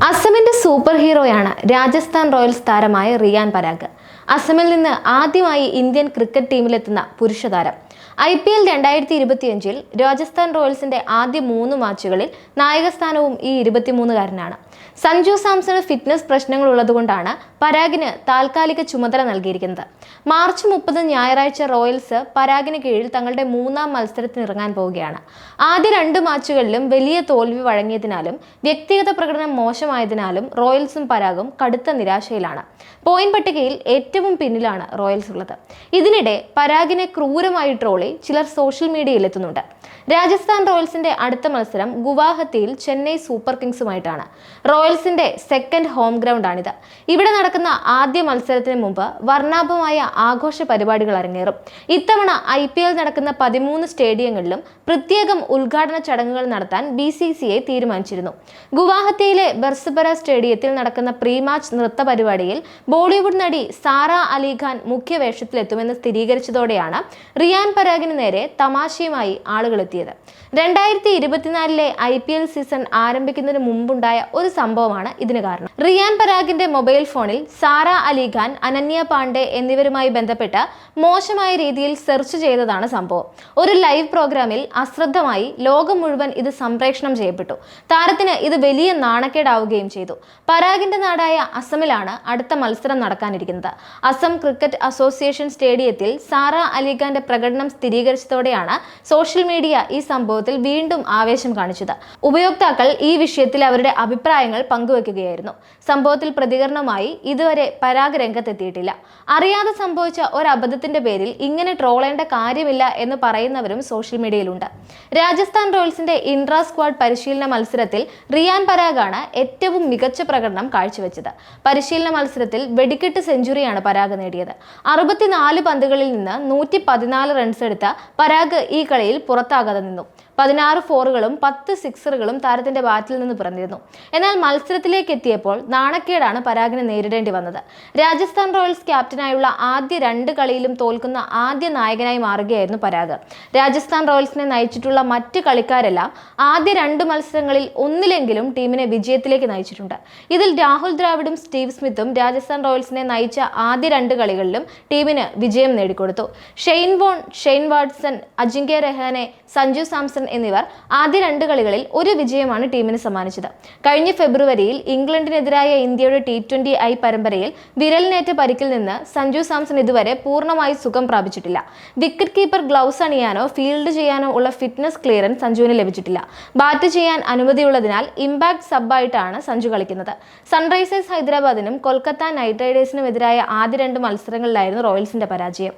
അസമിന്റെ super ഹീറോയാണ് Rajasthan Royals താരമായ റിയാൻ പരാഗ്. അസമിൽ നിന്ന് ആദ്യമായി ഇന്ത്യൻ ക്രിക്കറ്റ് ടീമിലെത്തുന്ന പുരുഷ താരം. IPL 2025 രാജസ്ഥാൻ റോയൽസിന്റെ ആദ്യ 3 മാച്ചുകളിൽ നായകസ്ഥാനവും ഈ 23-കാരനാണ്. സഞ്ജു സാംസണ് ഫിറ്റ്നസ് പ്രശ്നങ്ങൾ ഉള്ളതുകൊണ്ടാണ് പരാഗിന് താൽക്കാലിക ചുമതല നൽകിയിരിക്കുന്നത്. മാർച്ച് 30 ഞായറാഴ്ച റോയൽസ് പരാഗിന് കീഴിൽ തങ്ങളുടെ 3ാം മത്സരത്തിനിറങ്ങാൻ പോവുകയാണ്. ആദ്യ 2 മാച്ചുകളിലും വലിയ തോൽവി വഴങ്ങിയതിനാലും വ്യക്തിഗത പ്രകടനം മോശമായതിനാലും റോയൽസും പരാഗും കടുത്ത നിരാശയിലാണ്. പോയിന്റ് പട്ടികയിൽ ഏറ്റവും പിന്നിലാണ് റോയൽസ് ഉള്ളത്. ഇതിനിടെ പരാഗിനെ ക്രൂരമായി ട്രോളി ചിലർ സോഷ്യൽ മീഡിയയിൽ എത്തുന്നുണ്ട്. രാജസ്ഥാൻ റോയൽസിന്റെ അടുത്ത മത്സരം ഗുവാഹത്തിയിൽ ചെന്നൈ സൂപ്പർ കിങ്സുമായിട്ടാണ്. റോയൽസിന്റെ സെക്കൻഡ് ഹോം ഗ്രൗണ്ടാണിത്. ഇവിടെ നടക്കുന്ന ആദ്യ മത്സരത്തിന് മുമ്പ് വർണ്ണാഭമായ ആഘോഷ പരിപാടികൾ അരങ്ങേറും. ഇത്തവണ IPL നടക്കുന്ന 13 സ്റ്റേഡിയങ്ങളിലും പ്രത്യേകം ഉദ്ഘാടന ചടങ്ങുകൾ നടത്താൻ BCCI തീരുമാനിച്ചിരുന്നു. ഗുവാഹത്തിയിലെ ബർസബര സ്റ്റേഡിയത്തിൽ നടക്കുന്ന പ്രീ മാച്ച് നൃത്ത പരിപാടിയിൽ ബോളിവുഡ് നടി സാറ അലി ഖാൻ മുഖ്യവേഷത്തിലെത്തുമെന്ന് സ്ഥിരീകരിച്ചതോടെയാണ് റിയാൻ പരാഗിന് നേരെ തമാശയുമായി ആളുകളെത്തിയത്. 2024 IPL സീസൺ ആരംഭിക്കുന്നതിന് മുമ്പുണ്ടായ ഒരു സംഭവമാണ് ഇതിന് കാരണം. റിയാൻ പരാഗിന്റെ മൊബൈൽ ഫോണിൽ സാറ അലി ഖാൻ, അനന്യ പാണ്ഡെ എന്നിവരുമായി ബന്ധപ്പെട്ട് മോശമായ രീതിയിൽ സെർച്ച് ചെയ്തതാണ് സംഭവം. ഒരു ലൈവ് പ്രോഗ്രാമിൽ അശ്രദ്ധമായി ലോകം മുഴുവൻ ഇത് സംപ്രേഷണം ചെയ്യപ്പെട്ടു. താരത്തിന് ഇത് വലിയ നാണക്കേടാവുകയും ചെയ്തു. പരാഗിന്റെ നാടായ അസമിലാണ് അടുത്ത മത്സരം നടക്കാനിരിക്കുന്നത്. അസം ക്രിക്കറ്റ് അസോസിയേഷൻ സ്റ്റേഡിയത്തിൽ സാറ അലി ഖാന്റെ പ്രകടനം സ്ഥിരീകരിച്ചതോടെയാണ് സോഷ്യൽ മീഡിയ ഈ സംഭവത്തിൽ വീണ്ടും ആവേശം കാണിച്ചത്. ഉപയോക്താക്കൾ ഈ വിഷയത്തിൽ അവരുടെ അഭിപ്രായങ്ങൾ പങ്കുവെക്കുകയായിരുന്നു. സംഭവത്തിൽ പ്രതികരണമായി ഇതുവരെ പരാഗ് രംഗത്തെത്തിയിട്ടില്ല. അറിയാതെ സംഭവിച്ച ഒരു അബദ്ധത്തിന്റെ പേരിൽ ഇങ്ങനെ ട്രോളേണ്ട കാര്യമില്ല എന്ന് പറയുന്നവരും സോഷ്യൽ മീഡിയയിലുണ്ട്. രാജസ്ഥാൻ റോയൽസിന്റെ ഇൻട്രാ സ്ക്വാഡ് പരിശീലന മത്സരത്തിൽ റിയാൻ പരാഗാണ് ഏറ്റവും മികച്ച പ്രകടനം കാഴ്ചവെച്ചത്. പരിശീലന മത്സരത്തിൽ വെടിക്കെട്ട് സെഞ്ചുറിയാണ് പരാഗ് നേടിയത്. 64 പന്തുകളിൽ നിന്ന് 114 റൺസ് എടുത്ത പരാഗ് ഈ കളിയിൽ പുറത്താകാതെ നിന്നു. 16 ഫോറുകളും 10 സിക്സറുകളും താരത്തിന്റെ ബാറ്റിൽ നിന്ന് പിറന്നിരുന്നു. എന്നാൽ മത്സരത്തിലേക്ക് എത്തിയപ്പോൾ നാണക്കേടാണ് പരാഗിന് നേരിടേണ്ടി വന്നത്. രാജസ്ഥാൻ റോയൽസ് ക്യാപ്റ്റനായുള്ള ആദ്യ 2 കളിയിലും തോൽക്കുന്ന ആദ്യ നായകനായി മാറുകയായിരുന്നു പരാഗ്. രാജസ്ഥാൻ റോയൽസിനെ നയിച്ചിട്ടുള്ള മറ്റ് കളിക്കാരെല്ലാം ആദ്യ 2 മത്സരങ്ങളിൽ ഒന്നിലെങ്കിലും ടീമിനെ വിജയത്തിലേക്ക് നയിച്ചിട്ടുണ്ട്. ഇതിൽ രാഹുൽ ദ്രാവിഡും സ്റ്റീവ് സ്മിത്തും രാജസ്ഥാൻ റോയൽസിനെ നയിച്ച ആദ്യ 2 കളികളിലും ടീമിന് വിജയം നേടിക്കൊടുത്തു. Shane Warne, Shane Watson, Ajinkya Rahane, Sanju Samson എന്നിവർ ആദ്യ 2 കളികളിൽ ഒരു വിജയമാണ് ടീമിന് സമ്മാനിച്ചത്. കഴിഞ്ഞ ഫെബ്രുവരിയിൽ ഇംഗ്ലണ്ടിനെതിരായ ഇന്ത്യയുടെ T20I പരമ്പരയിൽ വിരലിനേറ്റ പരിക്കിൽ നിന്ന് സഞ്ജു സാംസൺ ഇതുവരെ പൂർണ്ണമായി സുഖം പ്രാപിച്ചിട്ടില്ല. വിക്കറ്റ് കീപ്പർ ഗ്ലൗസ് അണിയാനോ ഫീൽഡ് ചെയ്യാനോ ഉള്ള ഫിറ്റ്നസ് ക്ലിയറൻസ് സഞ്ജുവിന് ലഭിച്ചിട്ടില്ല. ബാറ്റ് ചെയ്യാൻ അനുമതിയുള്ളതിനാൽ ഇമ്പാക്ട് സബ്ബായിട്ടാണ് സഞ്ജു കളിക്കുന്നത്. സൺറൈസേഴ്സ് ഹൈദരാബാദിനും കൊൽക്കത്ത നൈറ്റ് റൈഡേഴ്സിനും എതിരായ ആദ്യ 2 മത്സരങ്ങളിലായിരുന്നു റോയൽസിന്റെ പരാജയം.